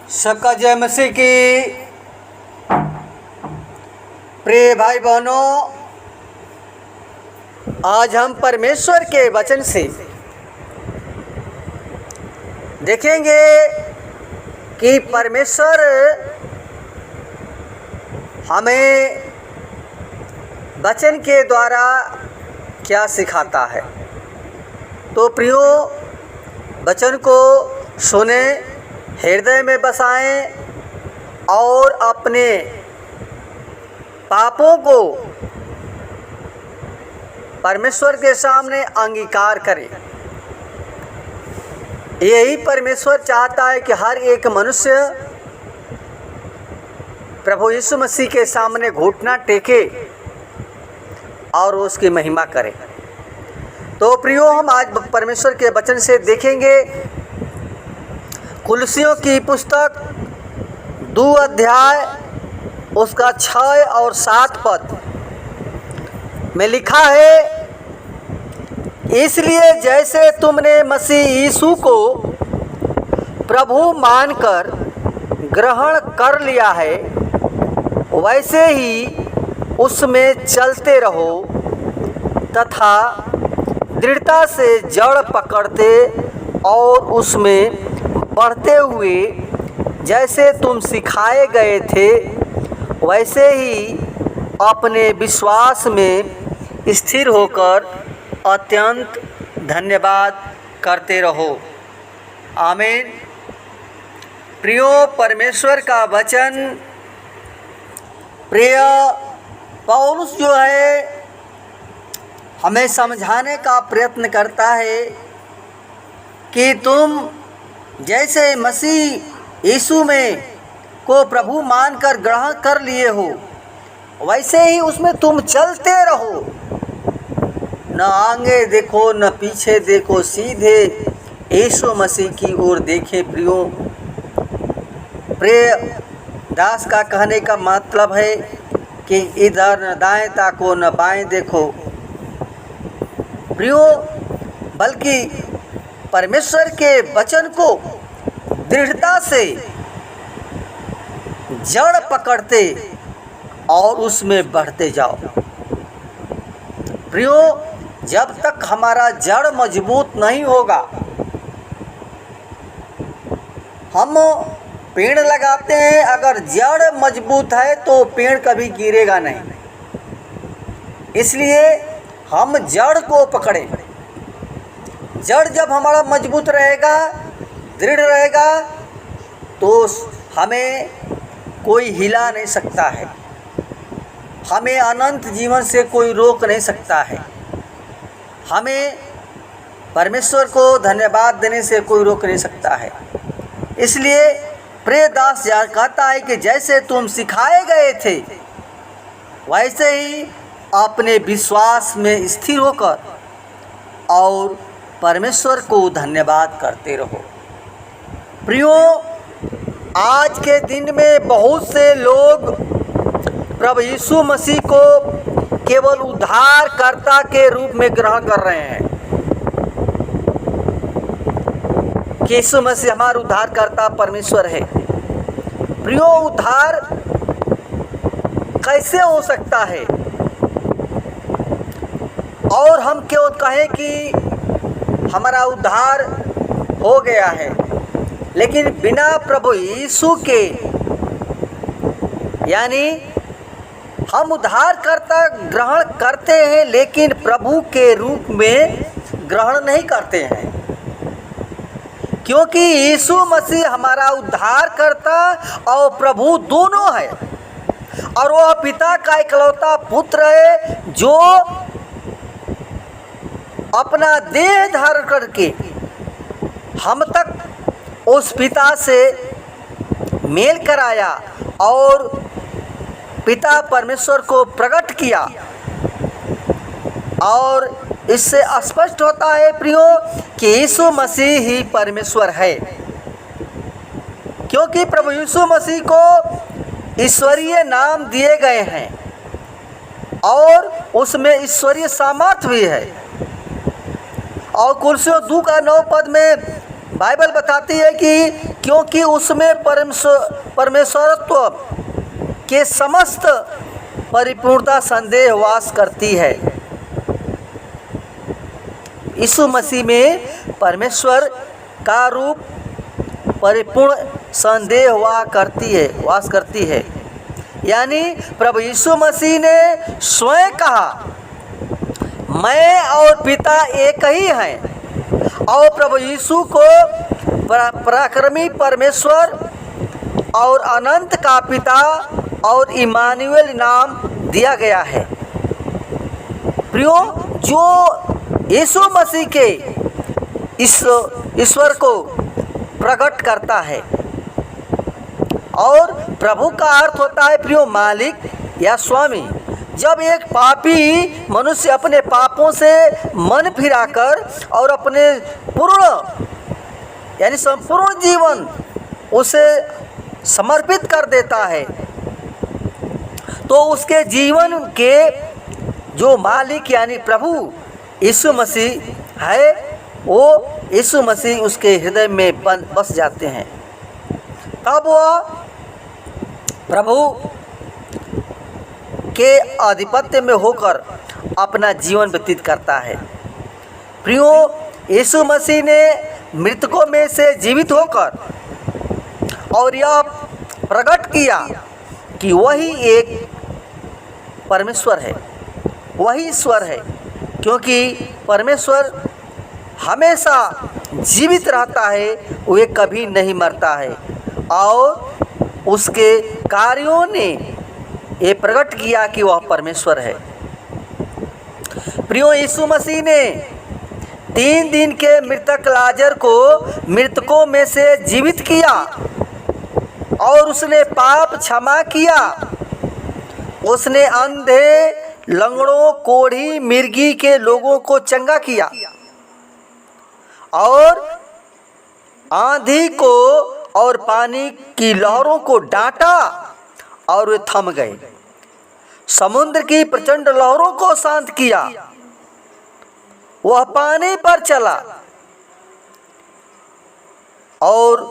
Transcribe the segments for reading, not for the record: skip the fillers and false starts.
सबका जय मसीह की। प्रिय भाई बहनों, आज हम परमेश्वर के वचन से देखेंगे कि परमेश्वर हमें वचन के द्वारा क्या सिखाता है। तो प्रियो, वचन को सुने, हृदय में बसाएं और अपने पापों को परमेश्वर के सामने अंगीकार करें। यही परमेश्वर चाहता है कि हर एक मनुष्य प्रभु यीशु मसीह के सामने घुटना टेके और उसकी महिमा करे। तो प्रियो, हम आज परमेश्वर के वचन से देखेंगे कुलसियों की पुस्तक 2 अध्याय उसका 6 और 7 पद में लिखा है, इसलिए जैसे तुमने मसीह यीशु को प्रभु मानकर ग्रहण कर लिया है, वैसे ही उसमें चलते रहो तथा दृढ़ता से जड़ पकड़ते और उसमें बढ़ते हुए जैसे तुम सिखाए गए थे वैसे ही अपने विश्वास में स्थिर होकर अत्यंत धन्यवाद करते रहो। आमीन। प्रियो, परमेश्वर का वचन प्रिय पौलुस जो है हमें समझाने का प्रयत्न करता है कि तुम जैसे मसीह यीशु में को प्रभु मानकर ग्रहण कर लिए हो, वैसे ही उसमें तुम चलते रहो। न आगे देखो न पीछे देखो, सीधे यीशु मसीह की ओर देखें। प्रियो, प्रिय दास का कहने का मतलब है कि इधर न दाएं ताको न बाएं देखो प्रियो, बल्कि परमेश्वर के वचन को दृढ़ता से जड़ पकड़ते और उसमें बढ़ते जाओ। प्रियो, जब तक हमारा जड़ मजबूत नहीं होगा, हम पेड़ लगाते हैं, अगर जड़ मजबूत है तो पेड़ कभी गिरेगा नहीं। इसलिए हम जड़ को पकड़ें। जड़ जब हमारा मजबूत रहेगा, दृढ़ रहेगा, तो हमें कोई हिला नहीं सकता है, हमें अनंत जीवन से कोई रोक नहीं सकता है, हमें परमेश्वर को धन्यवाद देने से कोई रोक नहीं सकता है। इसलिए प्रिय दास कहता है कि जैसे तुम सिखाए गए थे वैसे ही अपने विश्वास में स्थिर होकर और परमेश्वर को धन्यवाद करते रहो। प्रियो, आज के दिन में बहुत से लोग प्रभु यीशु मसीह को केवल उद्धारकर्ता के रूप में ग्रहण कर रहे हैं कि यीशु मसीह हमारा उद्धारकर्ता परमेश्वर है। प्रियो, उद्धार कैसे हो सकता है? और हम क्यों कहें कि हमारा उद्धार हो गया है, लेकिन बिना प्रभु यीशु के, यानी हम उद्धारकर्ता ग्रहण करते हैं लेकिन प्रभु के रूप में ग्रहण नहीं करते हैं, क्योंकि यीशु मसीह हमारा उद्धारकर्ता और प्रभु दोनों है और वह पिता का इकलौता पुत्र है जो अपना देह धारण करके हम तक उस पिता से मेल कराया और पिता परमेश्वर को प्रकट किया। और इससे स्पष्ट होता है प्रियो कि यीशु मसीह ही परमेश्वर है, क्योंकि प्रभु यीशु मसीह को ईश्वरीय नाम दिए गए हैं और उसमें ईश्वरीय सामर्थ्य भी है। और कुलसियों 2 का 9 पद में बाइबल बताती है कि क्योंकि उसमें परमेश्वरत्व के समस्त परिपूर्णता संदेह वास करती है। यीशु मसीह में परमेश्वर का रूप परिपूर्ण संदेह वास करती है। यानी प्रभु यीशु मसीह ने स्वयं कहा, मैं और पिता एक ही हैं, और प्रभु यीशु को पराक्रमी परमेश्वर और अनंत का पिता और इमानुएल नाम दिया गया है। प्रियो, जो यीशु मसीह के ईश्वर को प्रकट करता है, और प्रभु का अर्थ होता है प्रियो मालिक या स्वामी। जब एक पापी मनुष्य अपने पापों से मन फिराकर और अपने पूर्ण यानी संपूर्ण जीवन उसे समर्पित कर देता है, तो उसके जीवन के जो मालिक यानी प्रभु यीशु मसीह है, वो यीशु मसीह उसके हृदय में बस जाते हैं। तब वह प्रभु के आधिपत्य में होकर अपना जीवन व्यतीत करता है। प्रियो, यीशु मसीह ने मृतकों में से जीवित होकर और यह प्रकट किया कि वही एक परमेश्वर है, वही ईश्वर है, क्योंकि परमेश्वर हमेशा जीवित रहता है, वह कभी नहीं मरता है, और उसके कार्यों ने ये प्रकट किया कि वह परमेश्वर है। प्रियो, यीशु मसीह ने 3 दिन के मृतक लाजर को मृतकों में से जीवित किया, और उसने पाप क्षमा किया। उसने अंधे, लंगड़ों, कोढ़ी, मिर्गी के लोगों को चंगा किया, और आंधी को और पानी की लहरों को डांटा और वे थम गए। समुद्र की प्रचंड लहरों को शांत किया, वह पानी पर चला। और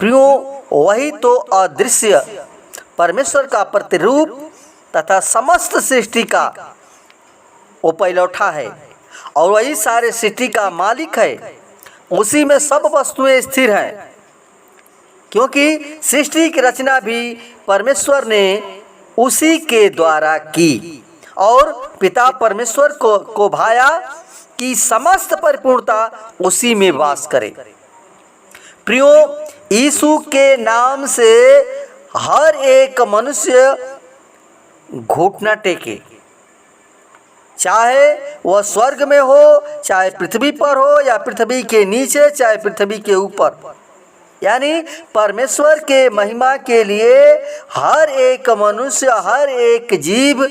प्रियो, वही तो अदृश्य परमेश्वर का प्रतिरूप तथा समस्त सृष्टि का वो पैलौठा है, और वही सारे सृष्टि का मालिक है। उसी में सब वस्तुएं स्थिर हैं, क्योंकि सृष्टि की रचना भी परमेश्वर ने उसी के द्वारा की, और पिता परमेश्वर को भाया कि समस्त परिपूर्णता उसी में वास करे। प्रियो, यीशु के नाम से हर एक मनुष्य घुटना टेके, चाहे वह स्वर्ग में हो, चाहे पृथ्वी पर हो, या पृथ्वी के नीचे, चाहे पृथ्वी के ऊपर। यानी परमेश्वर के महिमा के लिए हर एक मनुष्य, हर एक जीव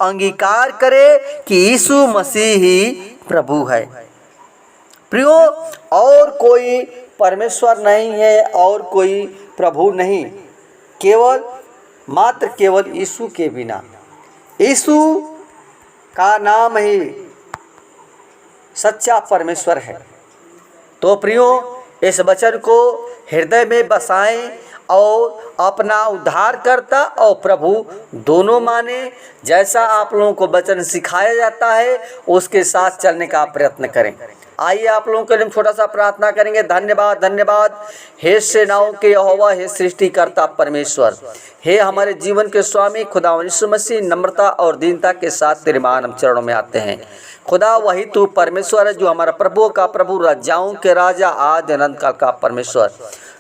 अंगीकार करे कि यीशु मसीह ही प्रभु है। प्रियो, और कोई परमेश्वर नहीं है और कोई प्रभु नहीं, केवल यीशु के बिना। यीशु का नाम ही सच्चा परमेश्वर है। तो प्रियो, इस वचन को हृदय में बसाएं और अपना उद्धारकर्ता और प्रभु दोनों माने। जैसा आप लोगों को वचन सिखाया जाता है, उसके साथ चलने का प्रयत्न करें। आइए आप लोगों के लिए छोटा सा प्रार्थना करेंगे। धन्यवाद, धन्यवाद हे सेनाओं के यहोवा, हे सृष्टिकर्ता परमेश्वर, हे हमारे जीवन के स्वामी खुदा यीशु मसीह, नम्रता और दीनता के साथ तेरे महान चरणों में आते हैं। खुदा, वही तू परमेश्वर है जो हमारा प्रभुओं का प्रभु, राजाओं के राजा, आदि अनंत काल का परमेश्वर,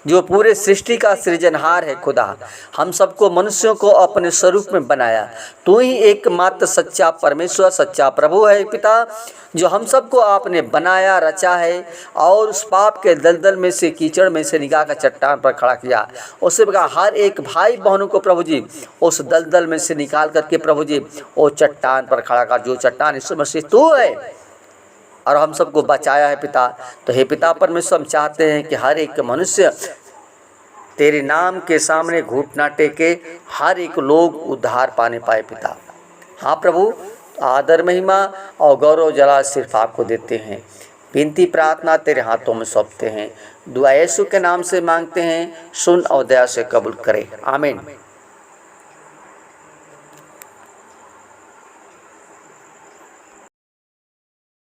जो पूरे सृष्टि का सृजनहार है। खुदा, हम सबको मनुष्यों को अपने स्वरूप में बनाया। तू ही एकमात्र सच्चा परमेश्वर, सच्चा प्रभु है पिता, जो हम सबको आपने बनाया, रचा है, और उस पाप के दलदल में से, कीचड़ में से निकाल कर चट्टान पर खड़ा किया। उससे प्रकार हर एक भाई बहनों को प्रभु जी उस दलदल में से निकाल करके प्रभु जी वो चट्टान पर खड़ा कर, जो चट्टान यीशु मसीह तू है, और हम सबको बचाया है पिता। तो हे पिता परमेश्वर, हम चाहते हैं कि हर एक मनुष्य तेरे नाम के सामने घुटना टेके, हर एक लोग उद्धार पाने पाए पिता। हाँ प्रभु, आदर, महिमा और गौरव जला सिर्फ आपको देते हैं। विनती प्रार्थना तेरे हाथों में सौंपते हैं, दुआ यीशु के नाम से मांगते हैं, सुन और दया से कबूल करे, आमीन।